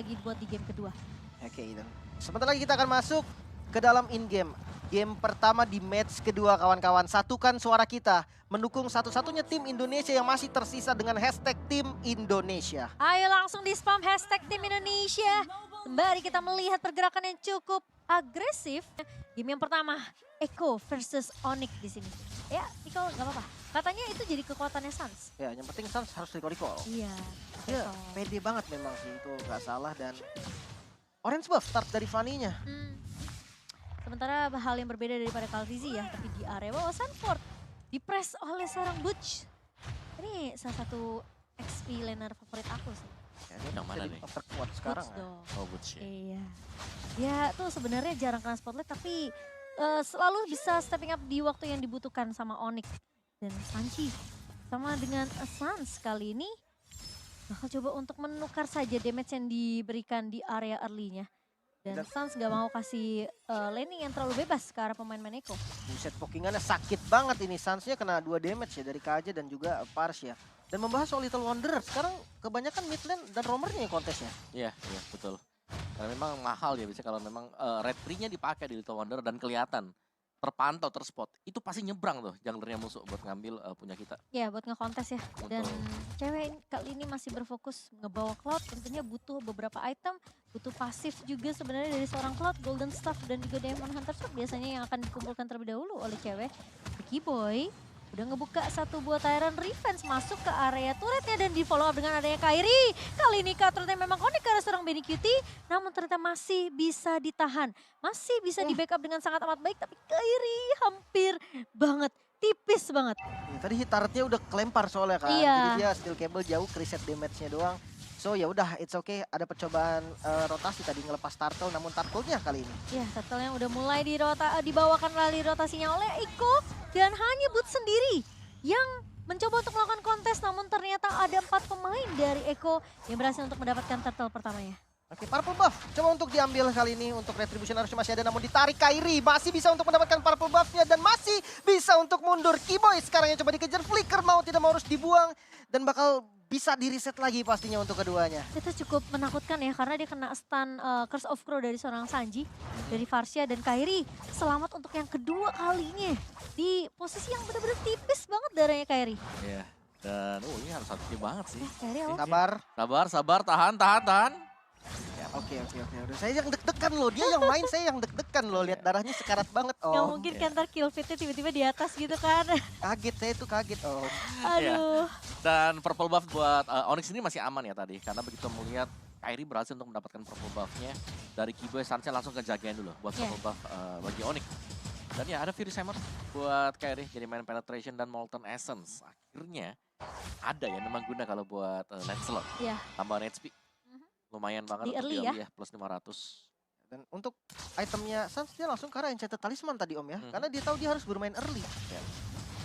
lagi buat di game kedua. Oke, itu. Sebentar lagi kita akan masuk ke dalam in-game. Game pertama di match kedua kawan-kawan. Satukan suara kita. Mendukung satu-satunya tim Indonesia yang masih tersisa dengan hashtag Tim Indonesia. Ayo langsung di spam hashtag Tim Indonesia. Sembari kita melihat pergerakan yang cukup agresif. Game yang pertama, Eko versus Onyx di sini. Ya, Eko nggak apa-apa. Katanya itu jadi kekuatannya Sans. Ya, yang penting Sans harus recall. Iya. Ya, betul. pede banget memang sih, itu nggak salah. Dan Orange buff start dari Fanny-nya. Sementara hal yang berbeda daripada Calvizi ya, tapi di area bawah Sanford dipress oleh seorang Butch. Ini salah satu XP laner favorit aku sih. Ya, dia Yang mana jadi nih? terkuat sekarang. Butch Ya. dong. Oh, Butch ya. Iya. Dia tuh sebenarnya jarang kena spotlight tapi selalu bisa stepping up di waktu yang dibutuhkan sama Onyx dan Sanchi. Sama dengan Sans kali ini bakal coba untuk menukar saja damage yang diberikan di area early-nya. Dan Sans gak mau kasih laning yang terlalu bebas ke arah pemain-pemain Eko. Buset, pokingannya sakit banget ini. Sans-nya kena 2 damage ya dari KJ dan juga Pars ya. Dan membahas soal Little Wonder, sekarang kebanyakan mid lane dan roamernya yang kontesnya. Iya, iya betul. Karena memang mahal ya biasanya kalau memang red tree-nya dipakai di Little Wonder dan kelihatan terpantau, terspot. Itu pasti nyebrang tuh junglernya musuh buat ngambil punya kita. Ya buat ngekontes ya. Dan Betul. cewek kali ini masih berfokus ngebawa Cloud. Tentunya butuh beberapa item, butuh pasif juga sebenarnya dari seorang Cloud, Golden Staff dan juga Diamond Hunter Sword biasanya yang akan dikumpulkan terlebih dahulu oleh cewek. Vicky Boy udah ngebuka satu buah Tyrant Revenge masuk ke area turretnya dan di follow up dengan adanya Kairi. Kali ini turretnya memang connect ke arah seorang Benny Cutie, namun ternyata masih bisa ditahan. Masih bisa di backup dengan sangat amat baik, tapi Kairi hampir banget, tipis banget. Ya, tadi hit turret-nya udah kelempar soalnya kan. Iya. Jadi dia steel cable jauh, reset damage-nya doang. So ya udah, it's okay. Ada percobaan rotasi tadi ngelepas turtle, namun turtle-nya kali ini. Ya, turtle yang udah mulai dibawakan melalui rotasinya oleh Iko dan hanya Boots sendiri yang mencoba untuk melakukan kontes, namun ternyata ada 4 pemain dari Eko yang berhasil untuk mendapatkan turtle pertamanya. Oke, purple buff coba untuk diambil kali ini. Untuk retribution harusnya masih ada, namun ditarik Kairi. Masih bisa untuk mendapatkan purple buff-nya dan masih bisa untuk mundur. Keyboy sekarang yang coba dikejar, flicker mau tidak mau harus dibuang. Dan bakal bisa di-reset lagi pastinya untuk keduanya. Itu cukup menakutkan ya, karena dia kena stun Curse of Crow dari seorang Sanji, dari Varsha dan Kairi. Selamat untuk yang kedua kalinya di posisi yang benar-benar tipis banget darahnya Kairi. Iya. Dan ini harus hati banget sih. Kairi awas. Sabar. Sabar, sabar, tahan, tahan, tahan. Ya, oke. Udah, saya yang deg-degan loh. Dia yang main, saya yang deg-degan loh. Lihat darahnya sekarat banget. Nggak Oh, mungkin kan ntar kill fitnya tiba-tiba di atas gitu kan. kaget. Saya itu kaget. Oh, Aduh. Dan purple buff buat Onyx ini masih aman ya tadi. Karena begitu melihat Kairi berhasil untuk mendapatkan purple buff-nya dari Keyboy, Sans-nya langsung kejagain dulu buat purple buff bagi Onyx. Dan ya ada Fury Hammer buat Kairi jadi main penetration dan Molten Essence. Akhirnya ada ya memang guna kalau buat Lancelot. Iya. Tambahan HP. Lumayan banget Di untuk early early ya, plus 500. dan untuk itemnya Sans dia langsung ke arah Enchanted Talisman tadi Om ya. Karena dia tahu dia harus bermain early.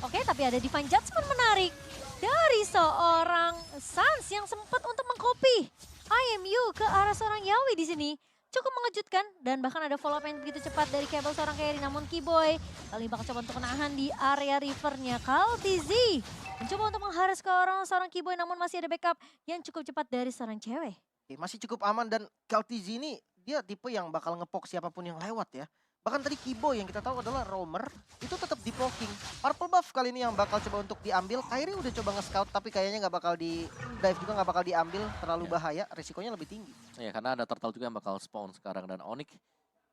Oke, tapi ada Divine Judgment menarik dari seorang Sans yang sempat untuk mengcopy IMU ke arah seorang Yawi di sini. Cukup mengejutkan dan bahkan ada follow up yang begitu cepat dari Cable seorang Kairi. Namun Keyboy kali ini bakal coba untuk menahan di area rivernya. Calvizi mencoba untuk mengharas ke seorang Keyboy, namun masih ada backup yang cukup cepat dari seorang cewek. Oke, masih cukup aman dan Kaltizi ini dia tipe yang bakal ngepok siapapun yang lewat ya. Bahkan tadi Keyboy yang kita tahu adalah roamer, itu tetap dipoking. Purple buff kali ini yang bakal coba untuk diambil. Kairi udah coba nge-scout tapi kayaknya nggak bakal di dive juga, nggak bakal diambil, terlalu bahaya, risikonya lebih tinggi. Ya karena ada turtle juga yang bakal spawn sekarang dan Onyx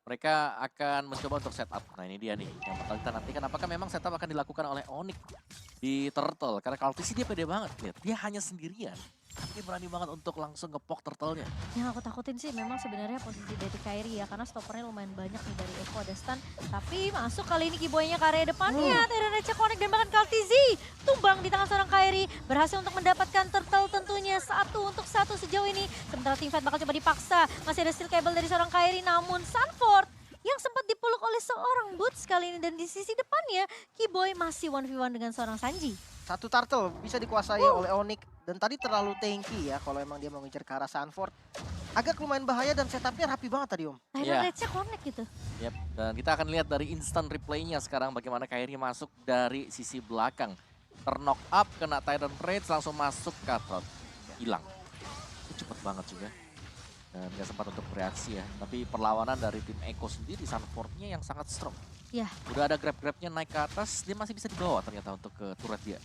mereka akan mencoba untuk setup. Nah ini dia nih yang bakal kita nantikan, apakah memang setup akan dilakukan oleh Onyx di turtle. Karena Kaltisi dia pede banget, lihat dia hanya sendirian. Dia berani banget untuk langsung ngepok turtle-nya. Yang aku takutin sih memang sebenarnya posisi dari Kairi ya, karena stoppernya lumayan banyak nih dari Eko, ada stun. Tapi masuk kali ini Keyboy-nya ke area depannya, tidak ada connect dan bahkan Kaltizi tumbang di tangan seorang Kairi. Berhasil untuk mendapatkan turtle tentunya 1-1 sejauh ini. Sementara teamfight bakal coba dipaksa, masih ada steel cable dari seorang Kairi, namun Sanford yang sempat dipeluk oleh seorang Boots kali ini. Dan di sisi depannya Keyboy masih 1v1 dengan seorang Sanji. Satu turtle bisa dikuasai oleh Onyx dan tadi terlalu tanky ya kalau emang dia mau ngejar ke arah Sanford. Agak lumayan bahaya dan setupnya rapi banget tadi Om. Tyrant Rage-nya connect gitu. Yep. Dan kita akan lihat dari instant replaynya sekarang bagaimana Kairi masuk dari sisi belakang. Terknock up, kena Tyrant Rage, langsung masuk ke Cutthroat. Hilang. Itu cepet banget juga. dan nggak sempat untuk bereaksi ya. Tapi perlawanan dari tim Eko sendiri, Sunford-nya yang sangat strong. Ya. Udah ada grab-grabnya naik ke atas, dia masih bisa dibawa ternyata untuk ke turret dia.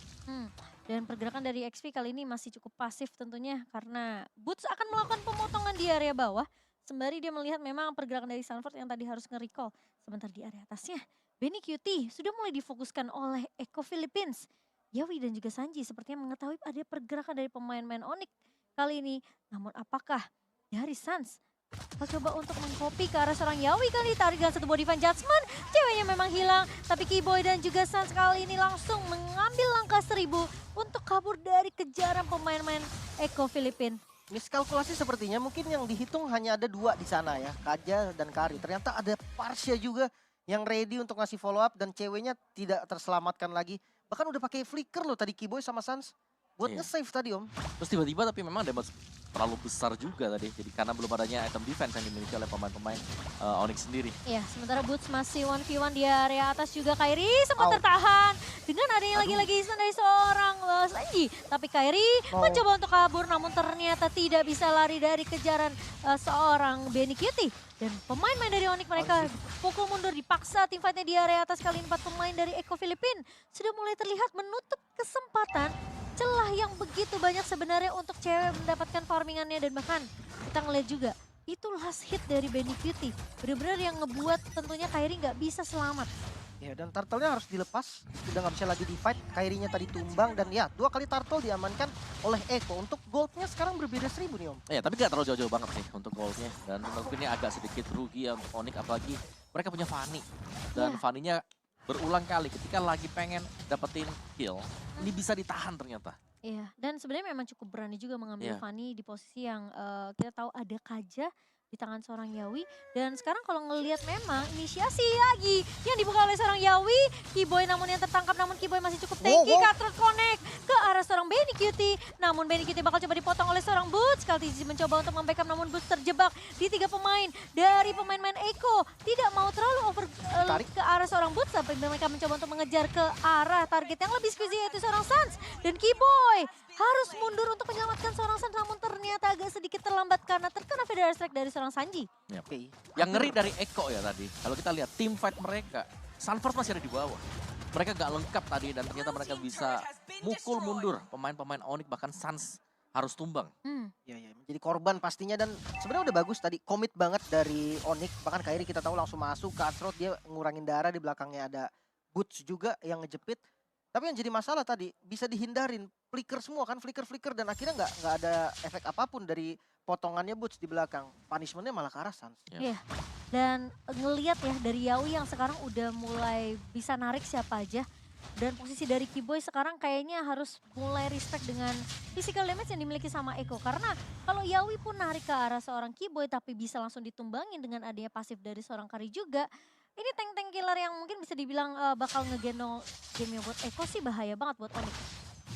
Dan pergerakan dari XP kali ini masih cukup pasif tentunya karena Boots akan melakukan pemotongan di area bawah. Sembari dia melihat memang pergerakan dari Sanford yang tadi harus nge-recall. Sebentar di area atasnya, Benny QT sudah mulai difokuskan oleh Eko Philippines. Yawi dan juga Sanji sepertinya mengetahui ada pergerakan dari pemain-pemain Onyx kali ini. Namun apakah dari Sans coba untuk mengcopy ke arah seorang Yawi kali ditarik dengan satu body fan judgment. Ceweknya memang hilang, tapi Keyboy dan juga Sans kali ini langsung mengambil langkah 1000 untuk kabur dari kejaran pemain-pemain Eko Filipin. Miskalkulasi sepertinya mungkin yang dihitung hanya ada 2 di sana ya, Kaja dan Kari. Ternyata ada Parsha juga yang ready untuk ngasih follow up dan ceweknya tidak terselamatkan lagi. Bahkan udah pakai flicker loh tadi Keyboy sama Sans buat Iya. nge-save tadi Om. Terus tiba-tiba tapi memang damage terlalu besar juga tadi. Jadi karena belum adanya item defense yang dimiliki oleh pemain-pemain Onyx sendiri. Ya, sementara Boots masih 1v1 di area atas juga. Kairi sempat Au. tertahan dengan adanya lagi-lagi istana dari seorang Sanji. Tapi Kairi mencoba untuk kabur namun ternyata tidak bisa lari dari kejaran seorang Benny Cutie. Dan pemain-pemain dari Onyx mereka pukul mundur dipaksa tim fightnya di area atas. Kali ini 4 pemain dari Eko Filipin sudah mulai terlihat menutup kesempatan celah yang begitu banyak sebenarnya untuk cewek mendapatkan farmingannya. Dan bahkan kita ngeliat juga itu last hit dari Benny Cutie. Bener-bener yang ngebuat tentunya Kairi nggak bisa selamat. Ya dan turtle-nya harus dilepas, udah nggak bisa lagi di fight. Kairinya tadi tumbang dan ya 2 kali turtle diamankan oleh Eko. Untuk goldnya sekarang berbeda 1000 nih Om. Ya tapi gak terlalu jauh-jauh banget sih untuk goldnya. Dan mungkin ini agak sedikit rugi ya untuk Onyx, apalagi mereka punya Fanny. Dan Fanny-nya berulang kali ketika lagi pengen dapetin kill, ini bisa ditahan ternyata. Iya, dan sebenarnya memang cukup berani juga mengambil Fanny di posisi yang kita tahu ada Kaja di tangan seorang Yawi. Dan sekarang kalau ngelihat memang inisiasi lagi yang dibuka oleh seorang Yawi. Keyboy namun yang tertangkap, namun Keyboy masih cukup tanky. Cutthroat connect ke arah seorang Benny Cutie. Namun Benny Cutie bakal coba dipotong oleh seorang Boots. Kaltizi mencoba untuk membackup namun Boots terjebak di 3 pemain dari pemain-pemain Eko. Tidak mau terlalu over ke arah seorang Boots. Sampai mereka mencoba untuk mengejar ke arah target yang lebih squeezy yaitu seorang Sans. Dan Keyboy harus mundur untuk menyelamatkan seorang Sans, namun ternyata agak sedikit terlambat karena terkena Federal Strike dari seorang Sanji. Ya. Yang ngeri dari Eko ya tadi, kalau kita lihat tim fight mereka, Sunford masih ada di bawah. Mereka gak lengkap tadi dan ternyata mereka bisa mukul mundur pemain-pemain Onyx, bahkan Sans harus tumbang. Ya menjadi korban pastinya dan sebenarnya udah bagus tadi, komit banget dari Onyx. Bahkan Kairi kita tahu langsung masuk ke Cutthroat, dia ngurangin darah, di belakangnya ada Boots juga yang ngejepit. Tapi yang jadi masalah tadi bisa dihindarin, flicker semua kan, flicker dan akhirnya nggak ada efek apapun dari potongannya Boots di belakang. Punishmentnya malah ke arah Sans. Iya. Dan ngelihat ya dari Yawi yang sekarang udah mulai bisa narik siapa aja. Dan posisi dari Keyboy sekarang kayaknya harus mulai respect dengan physical damage yang dimiliki sama Eko. Karena kalau Yawi pun narik ke arah seorang Keyboy tapi bisa langsung ditumbangin dengan adanya pasif dari seorang Kari juga. Ini tank-tank killer yang mungkin bisa dibilang bakal ngegendong game buat Eko sih bahaya banget buat Onyx.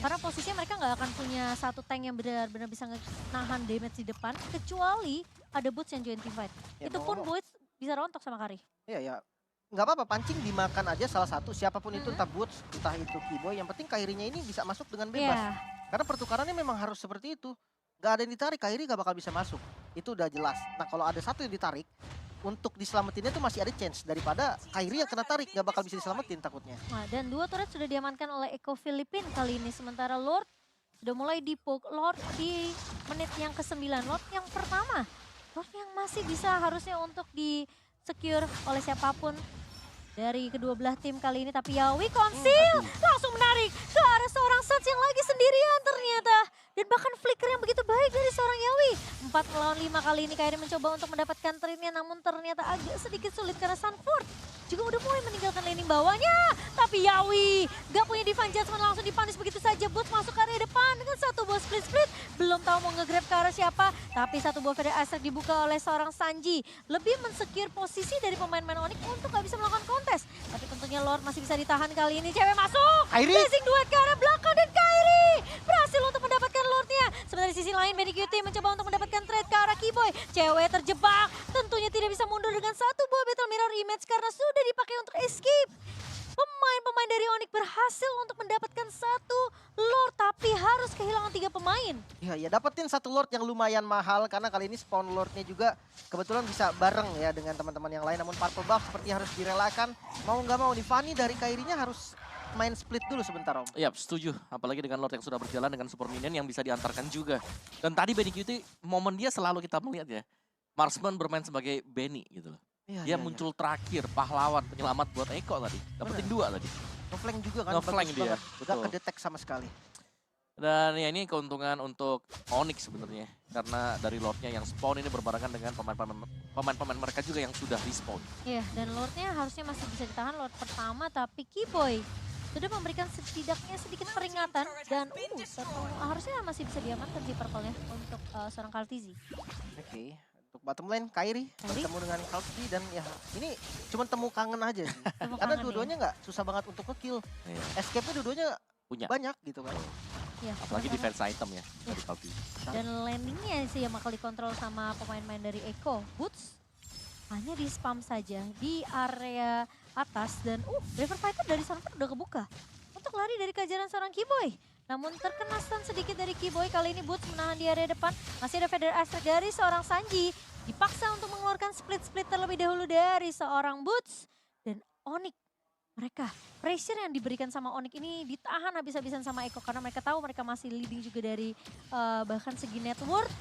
Karena posisinya mereka nggak akan punya satu tank yang benar-benar bisa nahan damage di depan. Kecuali ada Boots yang join team fight. Ya, Itu pun Boots bisa rontok sama Kari. Iya. Nggak apa-apa, pancing dimakan aja salah satu. Siapapun itu, entah Boots, entah itu Keyboy. Yang penting Kairinya ini bisa masuk dengan bebas. Karena pertukarannya memang harus seperti itu. Nggak ada yang ditarik, Kairi nggak bakal bisa masuk. Itu udah jelas. Nah kalau ada satu yang ditarik, untuk diselamatinnya tuh masih ada chance daripada Kairi yang kena tarik, nggak bakal bisa diselamatin takutnya. Nah, dan 2 turret sudah diamankan oleh Eko Filipin kali ini. Sementara Lord sudah mulai dipoke. Lord di menit yang ke-9. Lord yang pertama. Lord yang masih bisa harusnya untuk di-secure oleh siapapun dari kedua belah tim kali ini. Tapi Yawi conceal langsung menarik ke arah seorang Sans yang lagi sendirian ternyata. Dan bahkan flicker yang begitu baik dari seorang Yawi. 4 melawan 5 kali ini Kairi mencoba untuk mendapatkan trade-nya. Namun ternyata agak sedikit sulit karena Sanford juga udah mulai meninggalkan laning bawahnya. Tapi Yawi gak punya divine judgment, langsung dipanis begitu saja. Boots masuk ke area depan dengan satu buah split-split. Belum tahu mau nge-grab ke arah siapa. Tapi satu buah Federal Strike dibuka oleh seorang Sanji. Lebih mensecure posisi dari pemain-pemain Onyx untuk gak bisa melakukan kontes. Tapi tentunya Lord masih bisa ditahan kali ini. Cewek masuk. Blazing duet ke arah belakang dan Kairi berhasil untuk mendapatkan Lordnya. Sementara di sisi lain Benny Cutie mencoba untuk mendapatkan trade ke arah Keyboy. Cewek terjebak. Tentunya tidak bisa mundur dengan satu buah Battle Mirror Image karena sudah dipakai untuk escape. pemain-pemain dari Onyx berhasil untuk mendapatkan satu Lord, tapi harus kehilangan 3 pemain. Iya, ya dapetin satu Lord yang lumayan mahal karena kali ini spawn Lordnya juga kebetulan bisa bareng ya dengan teman-teman yang lain. Namun Purple Buff seperti harus direlakan. Mau nggak mau nih, Fanny dari Kairinya harus main split dulu sebentar Om. Iya, setuju. Apalagi dengan Lord yang sudah berjalan dengan super minion yang bisa diantarkan juga. Dan tadi Benny Cutie, momen dia selalu kita melihat ya. Marksman bermain sebagai Benny gitu loh. Iya, Dia muncul terakhir, pahlawan, penyelamat buat Eko tadi. Dapetin 2 tadi. Nge-flank juga kan, Nge-flank bagus dia, banget. Nggak betul. kedetek sama sekali. Dan ya ini keuntungan untuk Onyx sebenarnya. Karena dari Lordnya yang spawn ini berbarengan dengan pemain-pemain mereka juga yang sudah respawn. Iya, dan Lordnya harusnya masih bisa ditahan Lord pertama, tapi Keyboy sudah memberikan setidaknya sedikit peringatan dan harusnya masih bisa diamankan sih purple-nya untuk seorang Kaltizi. Oke. Untuk bottom lane, Kairi bertemu dengan Kalti dan ya ini cuma temu kangen aja sih. Temu Karena kangen dua-duanya nggak susah banget untuk nge-kill. Iya. Escape-nya dua-duanya Punya. banyak gitu kan. Ya, Apalagi benar-benar. defense item ya dari Kalti. Dan landingnya sih yang bakal dikontrol sama pemain-pemain dari Eko. Boots hanya di spam saja di area atas dan River Fighter dari Sunford udah kebuka untuk lari dari kejaran seorang Keyboy. Namun terkena stun sedikit dari Keyboy, kali ini Boots menahan di area depan. Masih ada Feather Aspect dari seorang Sanji. Dipaksa untuk mengeluarkan split-split terlebih dahulu dari seorang Boots. Dan Onyx, mereka pressure yang diberikan sama Onyx ini ditahan habis-habisan sama Eko. Karena mereka tahu mereka masih leading juga dari bahkan segi net worth.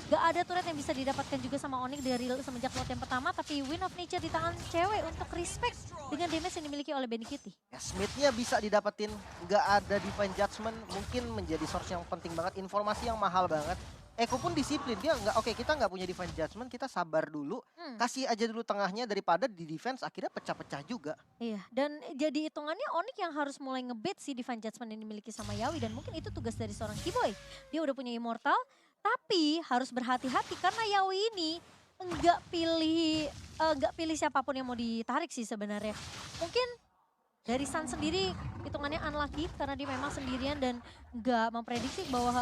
Gak ada turret yang bisa didapatkan juga sama Onyx dari semenjak lot yang pertama. Tapi Wind of Nature di tangan cewek untuk respect dengan damage yang dimiliki oleh Benny Kitty. Ya, Smith-nya bisa didapetin, nggak ada Divine Judgment, mungkin menjadi source yang penting banget, informasi yang mahal banget. Eko pun disiplin, dia nggak, oke kita nggak punya Divine Judgment, kita sabar dulu, kasih aja dulu tengahnya daripada di defense akhirnya pecah-pecah juga. Iya, dan jadi hitungannya Onyx yang harus mulai ngebait si Divine Judgment yang dimiliki sama Yawi. Dan mungkin itu tugas dari seorang Keyboy. Dia udah punya Immortal, tapi harus berhati-hati karena Yawi ini nggak pilih siapapun yang mau ditarik sih sebenarnya. Mungkin dari Sun sendiri hitungannya unlucky karena dia memang sendirian dan nggak memprediksi bahwa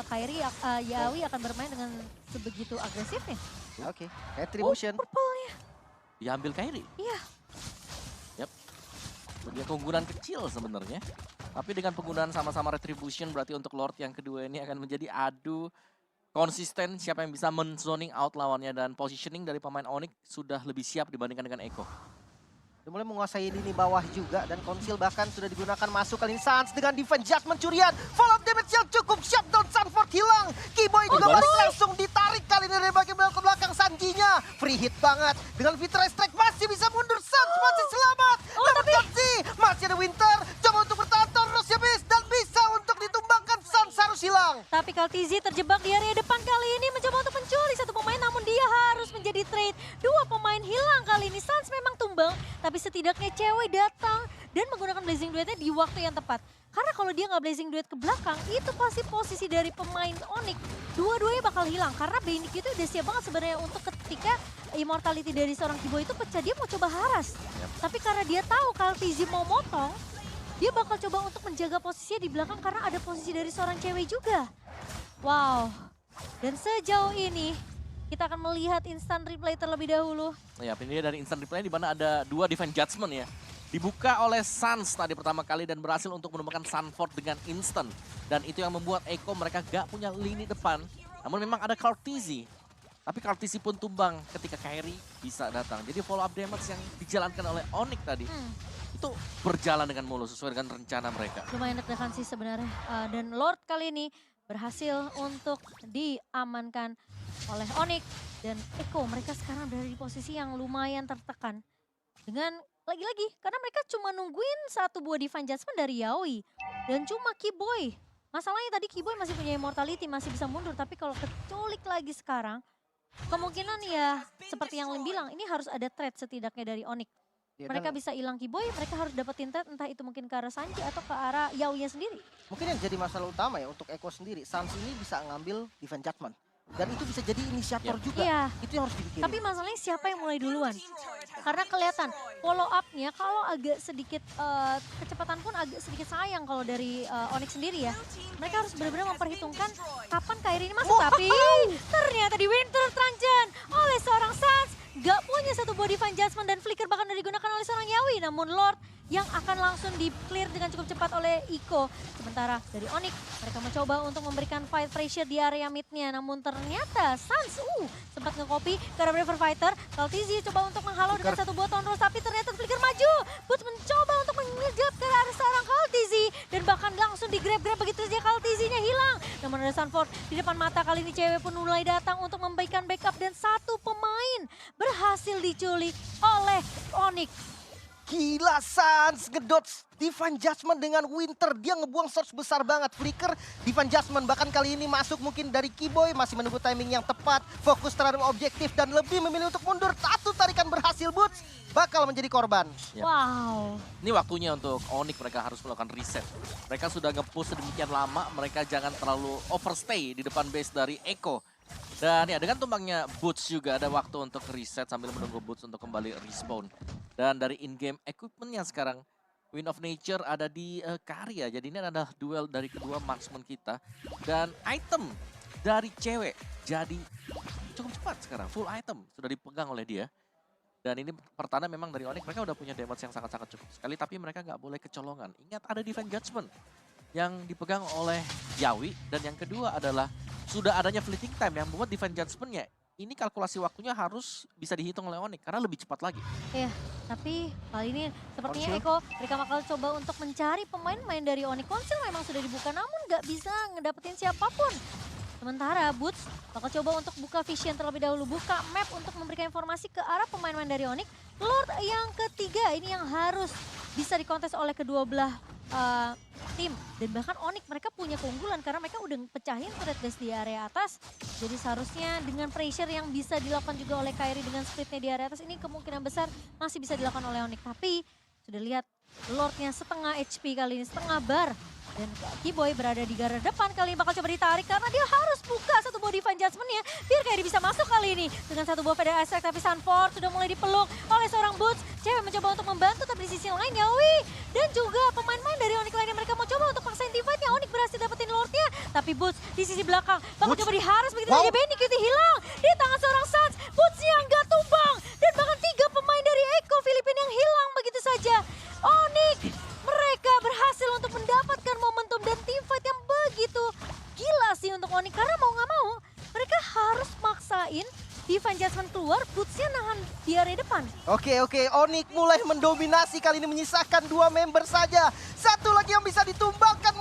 Yawi akan bermain dengan sebegitu agresifnya. Oke, Retribution. Purple-nya. Diambil Kairi. Iya. Yap. Dia keunggulan kecil sebenarnya. Tapi dengan penggunaan sama-sama Retribution berarti untuk Lord yang kedua ini akan menjadi adu konsisten siapa yang bisa men-zoning out lawannya. Dan positioning dari pemain Onyx sudah lebih siap dibandingkan dengan Eko. Udah mulai menguasai lini bawah juga dan konsil bahkan sudah digunakan masuk kali ini Sans dengan Divine Judgment curian. Fall of damage yang cukup, shutdown Sunford hilang. Keyboy juga masih langsung ditarik kali ini dari bagian belakang Sanjinya. Free hit banget dengan Vitra Strike masih bisa mundur, Sans masih selamat. Tapi masih ada Winter, coba untuk bertahan terus ya bis dan bisa untuk ditumbangkan, Sans harus hilang. Tapi Kaltizi terjebak di area depan kali ini mencoba untuk mencuri satu pemain namun dia harus menjadi trade. 2 pemain hilang kali ini, Sans memang tumbang tapi setidaknya cewek datang dan menggunakan Blazing Duetnya di waktu yang tepat. Karena kalau dia nggak Blazing Duet ke belakang, itu pasti posisi dari pemain Onyx dua-duanya bakal hilang. Karena Benny itu udah siap banget sebenarnya untuk ketika immortality dari seorang Keyboy itu pecah, dia mau coba haras. Tapi karena dia tahu Kaltizi mau motong, dia bakal coba untuk menjaga posisinya di belakang karena ada posisi dari seorang cewek juga. Wow, dan sejauh ini kita akan melihat instant replay terlebih dahulu. Ya, ini dari instant replay di mana ada 2 Divine Judgment ya. Dibuka oleh Sans tadi pertama kali dan berhasil untuk menemukan Sunford dengan instant. Dan itu yang membuat Eko mereka gak punya lini depan. Namun memang ada Kaltizi. Tapi Kaltizi pun tumbang ketika Kairi bisa datang. Jadi follow up damage yang dijalankan oleh Onyx tadi. Itu berjalan dengan mulus sesuai dengan rencana mereka. Lumayan deg-degan sih sebenarnya. Dan Lord kali ini berhasil untuk diamankan oleh Onyx. Dan Eko mereka sekarang berada di posisi yang lumayan tertekan. Dengan lagi-lagi karena mereka cuma nungguin satu buah Divine Judgment dari Yawi. Dan cuma Keyboy. Masalahnya tadi Keyboy masih punya immortality, masih bisa mundur. Tapi kalau keculik lagi sekarang, kemungkinan ya seperti yang Lim bilang, ini harus ada trade setidaknya dari Onyx. Ya, Mereka dan bisa hilang Keyboy, mereka harus dapetin trade entah itu mungkin ke arah Sanji atau ke arah Yawinya sendiri. mungkin yang jadi masalah utama ya untuk Eko sendiri, Sans ini bisa ngambil Divine Judgment. Dan itu bisa jadi inisiator juga. Iya. Itu yang harus dipikirin. Tapi masalahnya siapa yang mulai duluan? Karena kelihatan follow up-nya kalau agak sedikit kecepatan pun agak sedikit sayang kalau dari Onyx sendiri ya. Mereka harus benar-benar memperhitungkan kapan Kairi ini masuk. Tapi ternyata di Winter Tranchen oleh seorang Sans. Gak punya satu buah Divine Judgment dan Flicker bahkan digunakan oleh seorang Yawi. Namun Lord yang akan langsung di-clear dengan cukup cepat oleh Iko. Sementara dari Onyx, mereka mencoba untuk memberikan fight pressure di area mid-nya. Namun ternyata Sans sempat nge-copy ke arah Braver Fighter. Kaltizi coba untuk menghalau dengan satu buah Tonros, tapi ternyata Flicker maju. Boots mencoba untuk mengejar ke arah seorang Kaltizi. Dan bahkan langsung di-grab-grab begitu saja Kaltizinya hilang. Namun ada Sunford di depan mata, kali ini cewek pun mulai datang untuk memberikan backup. Dan satu pemain berhasil diculik oleh Onyx. Gila, Sans ngedodge Divine Judgment dengan Winter. Dia ngebuang source besar banget. Flicker, Divine Judgment. Bahkan kali ini masuk mungkin dari Kiboy. Masih menunggu timing yang tepat. Fokus terhadap objektif dan lebih memilih untuk mundur. Satu tarikan berhasil, Boots bakal menjadi korban. Yap. Wow. Ini waktunya untuk Onyx, mereka harus melakukan reset. Mereka sudah nge-push sedemikian lama, mereka jangan terlalu overstay di depan base dari Echo. Dan ya dengan tumbangnya Boots juga ada waktu untuk reset sambil menunggu Boots untuk kembali respawn. Dan dari in-game equipmentnya sekarang, Wind of Nature ada di Karya. Jadi ini adalah duel dari kedua marksman kita. Dan item dari cewek jadi cukup cepat sekarang. Full item sudah dipegang oleh dia. Dan ini pertanda memang dari Onyx, mereka udah punya damage yang sangat-sangat cukup sekali. Tapi mereka nggak boleh kecolongan. Ingat ada Divine Judgment yang dipegang oleh Yawi. Dan yang kedua adalah sudah adanya fleeting time yang membuat Divine Judgment-nya. Ini kalkulasi waktunya harus bisa dihitung oleh Onyx karena lebih cepat lagi. Iya, tapi kali ini sepertinya Eko, mereka bakal coba untuk mencari pemain-pemain dari Onyx. Konsil memang sudah dibuka namun nggak bisa ngedapetin siapapun. Sementara Boots bakal coba untuk buka vision terlebih dahulu, buka map untuk memberikan informasi ke arah pemain-pemain dari Onyx. Lord yang ketiga ini yang harus bisa dikontes oleh kedua belah tim. Dan bahkan Onyx mereka punya keunggulan karena mereka udah pecahin turret base di area atas. Jadi seharusnya dengan pressure yang bisa dilakukan juga oleh Kairi dengan splitnya di area atas ini kemungkinan besar masih bisa dilakukan oleh Onyx. Tapi sudah lihat Lordnya setengah HP kali ini, setengah bar. Dan Kiboy berada di garda depan kali ini bakal coba ditarik karena dia harus buka satu buah Divine Judgment-nya biar Kairi bisa masuk kali ini. Dengan satu buah Feather Aspect tapi Sunford sudah mulai dipeluk oleh seorang Boots. Cewek mencoba untuk membantu tapi di sisi lain Yawi dan juga pemain-pemain dari Onyx lainnya mereka mau coba untuk paksain Divine-nya. Onyx berhasil dapetin Lord-nya tapi Boots di sisi belakang bakal coba diharas begitu saja. Benny Cutie hilang di tangan seorang Sans. Boots-nya nggak tumbang dan bahkan 3 pemain dari Echo Filipina yang hilang begitu saja. Onyx mereka berhasil untuk mendapatkan momentum dan teamfight yang begitu gila sih untuk Onyx. Karena mau nggak mau mereka harus maksain Divine Judgment keluar, Boots-nya nahan di area depan. Oke, Onyx mulai mendominasi kali ini menyisakan 2 member saja. Satu lagi yang bisa ditumbangkan